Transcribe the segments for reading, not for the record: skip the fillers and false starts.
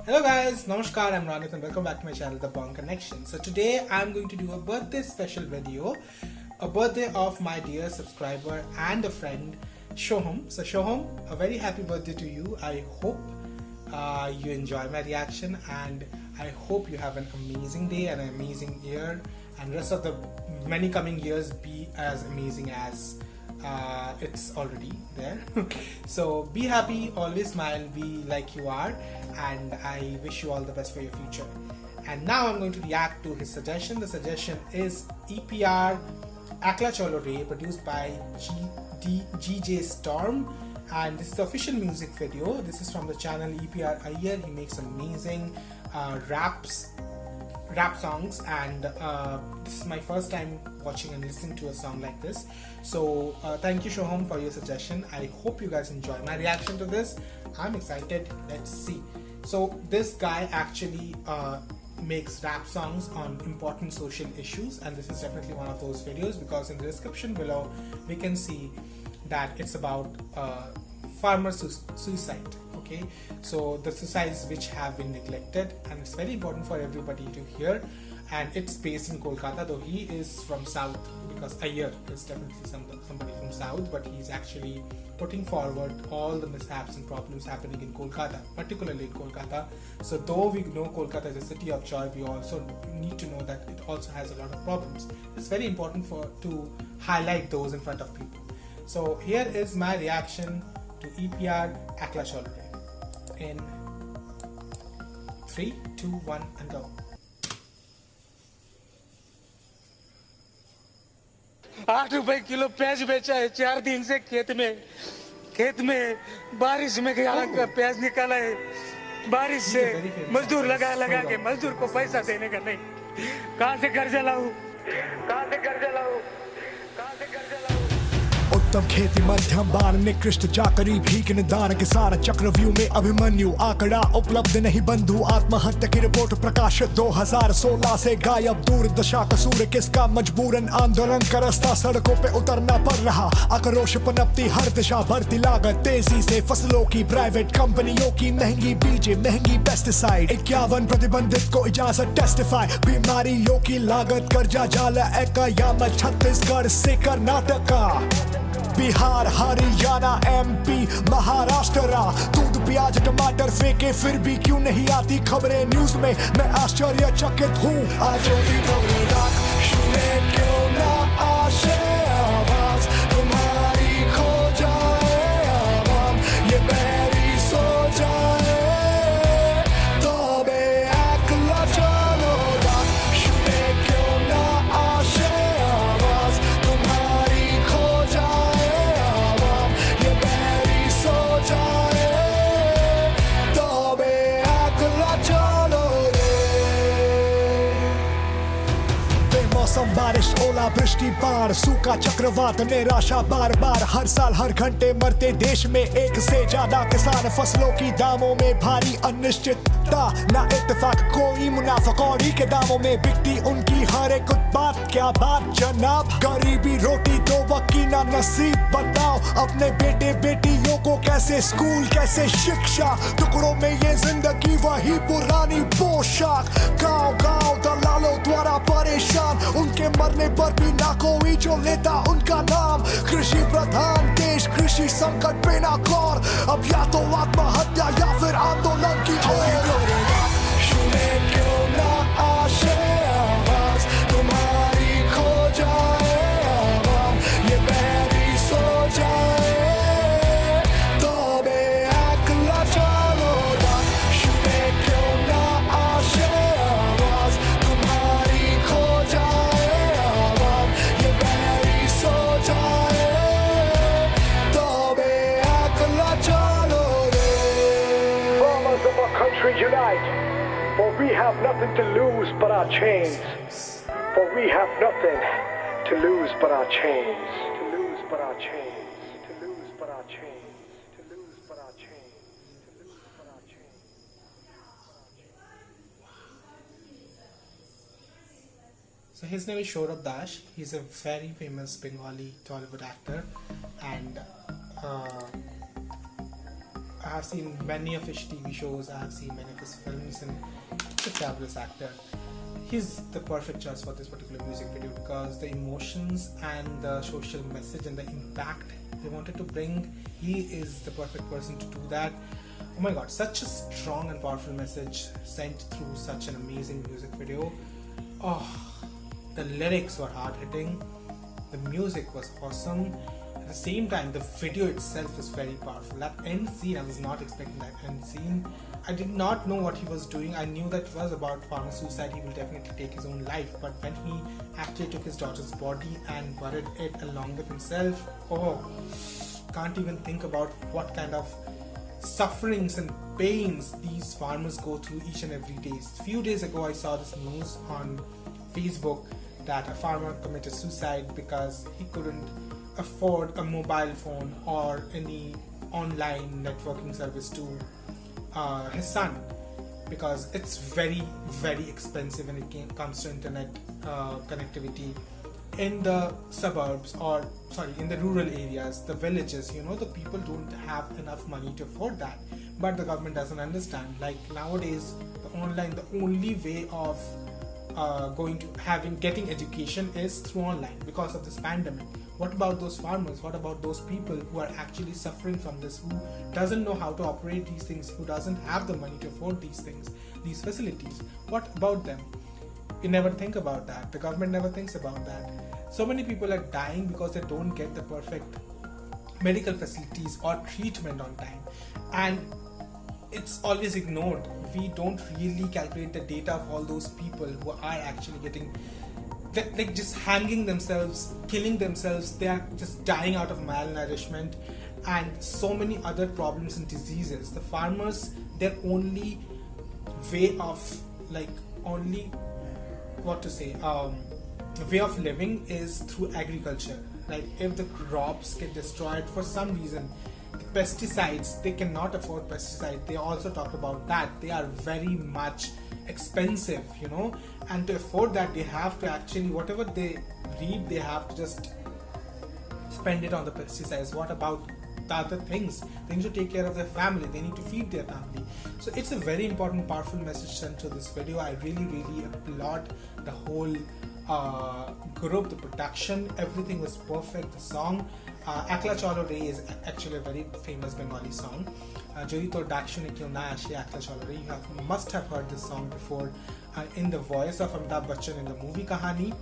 Hello guys, Namaskar, I'm Ronit and welcome back to my channel The Bond Connection. So today I'm going to do a birthday special video, a birthday of my dear subscriber and a friend, Shoham. So Shoham, a very happy birthday to you. I hope you enjoy my reaction and I hope you have an amazing day and an amazing year and rest of the many coming years be as amazing as it's already there. So be happy, always smile, be like you are, and I wish you all the best for your future. And now I'm going to react to his suggestion. The suggestion is EPR Iyer CHOLO produced by GJ Storm, and this is the official music video. This is from the channel EPR Iyer. He makes amazing rap songs, and this is my first time watching and listening to a song like this. So thank you Shoham for your suggestion. I hope you guys enjoy my reaction to this. I'm excited. Let's see. So this guy actually makes rap songs on important social issues, and this is definitely one of those videos because in the description below we can see that it's about farmer suicide. Okay, so the suicides which have been neglected, and it's very important for everybody to hear. And it's based in Kolkata, though he is from South, because Iyer is definitely somebody from South, but he's actually putting forward all the mishaps and problems happening in Kolkata, particularly in Kolkata. So though we know Kolkata is a city of joy, we also need to know that it also has a lot of problems. It's very important to highlight those in front of people. So here is my reaction to EPR Iyer CHOLO in 3, 2, 1 and go. 8 रुपए kilo प्याज बेचा है 4 दिन से खेत में बारिश में प्याज निकाला है बारिश से मजदूर लगा के मजदूर को पैसा देने का नहीं कहां से कर्जा लाऊं उत्तम खेती मध्यम बार निकृष्ट जाकरी भीख निदान किसान चक्रव्यूह में अभिमन्यु आंकड़ा उपलब्ध नहीं बंधु आत्महत्या की रिपोर्ट प्रकाशित 2016 से गायब दूर दशा कसूर किसका मजबूरन आंदोलन का रास्ता सड़कों पे उतरना पड़ रहा आक्रोश पनपती हर दिशा बढ़ती लागत तेजी से फसलों की प्राइवेट कंपनियों की महंगी बीजें महंगी पेस्टिसाइड 51 प्रतिबंधित को इजाजत टेस्टिफाई बीमारियों की लागत कर्जा जाल कयामत छत्तीसगढ़ से कर्नाटका बिहार हरियाणा एमपी महाराष्ट्र दूध प्याज टमाटर फेंके फिर भी क्यों नहीं आती खबरें न्यूज में मैं आश्चर्यचकित हूँ आज भी खबरें सुने क्यों ना आशे आवाज तुम्हारी खो जाए आवाम ये मेरी सो जाए तो बे एकला चलो सुने क्यों ना आशे आवाज तुम्हारी खो जाए बारिश ओला वृष्टि बाढ़ सूखा चक्रवात निराशा बार बार हर साल हर घंटे मरते देश में एक से ज्यादा किसान फसलों की दामों में भारी अनिश्चितता ना इत्तेफाक कोई मुनाफाखोरी के दामों में बिकती उनकी हर एक उत्पाद क्या बात जनाब गरीबी रोटी दो वक्त की ना नसीब बताओ अपने बेटे बेटियों को कैसे स्कूल कैसे शिक्षा टुकड़ों में ये जिंदगी वही पुरानी पोशाक गांव दलालों द्वारा परेशान उनके मरने पर भी ना कोई जो लेता उनका नाम कृषि प्रधान देश कृषि संकट पे ना गौर अब या तो आत्महत्या या फिर आंदोलन की ओर सुने क्यों ना आशे आवाज तुम्हारी खो जाए आवाम ये मेरी सो जाए तो बे एकला चलो सुने क्यों ना आशे आवाज तुम्हारी खो जाए आवाम ये मेरी सो जाए तो बे एकला चलो Farmers of our country unite, for we have nothing to lose but our chains. For we have nothing to lose but our chains. To lose but our chains. To lose but our chains. To lose but our chains. To lose but our chains. So his name is Saurav Dash. He's a very famous Bengali Tollywood actor, and I have seen many of his TV shows, I have seen many of his films, and he's a fabulous actor. He's the perfect choice for this particular music video because the emotions and the social message and the impact they wanted to bring, he is the perfect person to do that. Oh my god, such a strong and powerful message sent through such an amazing music video. Oh, the lyrics were hard hitting, the music was awesome. At the same time, the video itself is very powerful. That end scene, I was not expecting that end scene. I did not know what he was doing. I knew that it was about farmer suicide. He will definitely take his own life. But when he actually took his daughter's body and buried it along with himself, oh, can't even think about what kind of sufferings and pains these farmers go through each and every day. A few days ago, I saw this news on Facebook that a farmer committed suicide because he couldn't afford a mobile phone or any online networking service to his son, because it's very expensive when it comes to internet connectivity in the suburbs, or sorry, in the rural areas, the villages. You know, the people don't have enough money to afford that, but the government doesn't understand. Like nowadays, the only way of getting education is through online because of this pandemic. What about those farmers? What about those people who are actually suffering from this, who doesn't know how to operate these things, who doesn't have the money to afford these things, these facilities? What about them? You never think about that. The government never thinks about that. So many people are dying because they don't get the perfect medical facilities or treatment on time, and it's always ignored. We don't really calculate the data of all those people who are actually getting, like, just hanging themselves, killing themselves. They are just dying out of malnourishment and so many other problems and diseases. The farmers, their only way of, like, way of living is through agriculture. Like, if the crops get destroyed for some reason, pesticides, they cannot afford pesticides. They also talk about that. They are very much expensive, you know, and to afford that, they have to actually, whatever they read, they have to just spend it on the pesticides. What about the other things? They need to take care of their family, they need to feed their family. So it's a very important, powerful message sent to this video. I really applaud the whole group, the production, everything was perfect. The song EKLA CHOLO is actually a very famous Bengali song. You must have heard this song before in the voice of Amitabh Bachchan in the movie Kahani,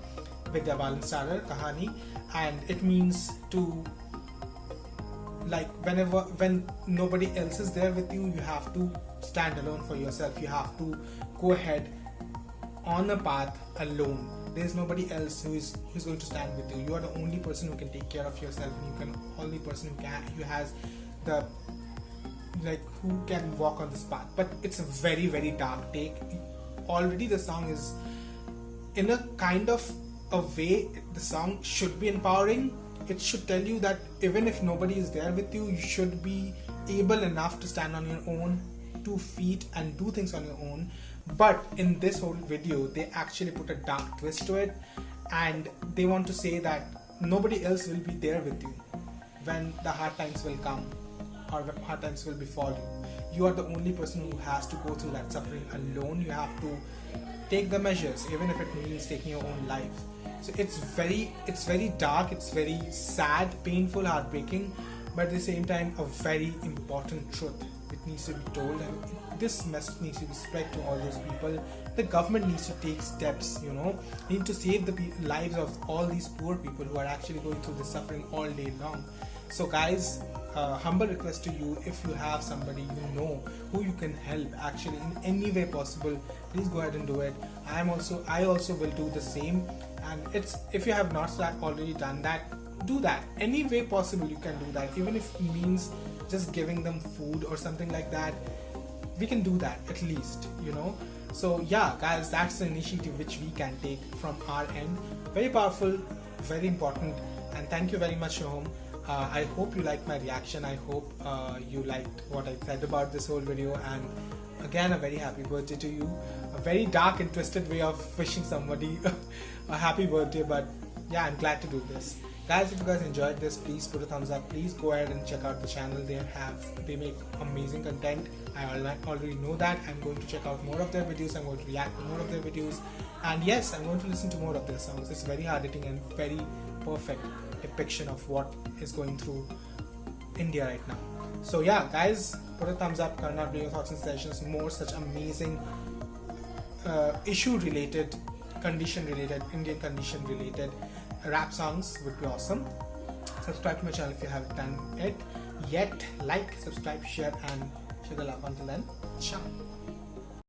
Vidya Balan starrer Kahani, and it means to, like, when nobody else is there with you, you have to stand alone for yourself. You have to go ahead on a path alone. There's nobody else who's going to stand with you. You are the only person who can take care of yourself, and only person who has the, like, who can walk on this path. But it's a very dark take. Already the song is in a kind of a way, the song should be empowering. It should tell you that even if nobody is there with you, you should be able enough to stand on your own 2 feet and do things on your own. But in this whole video, they actually put a dark twist to it, and they want to say that nobody else will be there with you when the hard times will come, or when hard times will befall you. You are the only person who has to go through that suffering alone. You have to take the measures, even if it means taking your own life. So it's very dark, it's very sad, painful, heartbreaking, but at the same time a very important truth. It needs to be told, and this message needs to be spread to all those people. The government needs to take steps, you know. They need to save the lives of all these poor people who are actually going through this suffering all day long. So guys, humble request to you, if you have somebody you know who you can help actually in any way possible, please go ahead and do it. I also will do the same, and if you have not already done that, do that. Any way possible you can do that, even if it means just giving them food or something like that. We can do that at least, you know. So yeah guys, that's the initiative which we can take from our end. Very powerful, very important, and thank you very much, Shoham. I hope you liked my reaction. I hope you liked what I said about this whole video, and again, a very happy birthday to you. A very dark and twisted way of wishing somebody a happy birthday, but yeah, I'm glad to do this. Guys, if you guys enjoyed this, please put a thumbs up. Please go ahead and check out the channel. They make amazing content. I already know that. I'm going to check out more of their videos. I'm going to react to more of their videos, and yes, I'm going to listen to more of their songs. It's very hard hitting and very perfect depiction of what is going through India right now. So yeah, guys, put a thumbs up. Turn out your thoughts and suggestions. More such amazing issue related, condition related, Indian condition related rap songs would be awesome. Subscribe to my channel if you haven't done it yet. Like, subscribe, share, and share the love. Until then, ciao.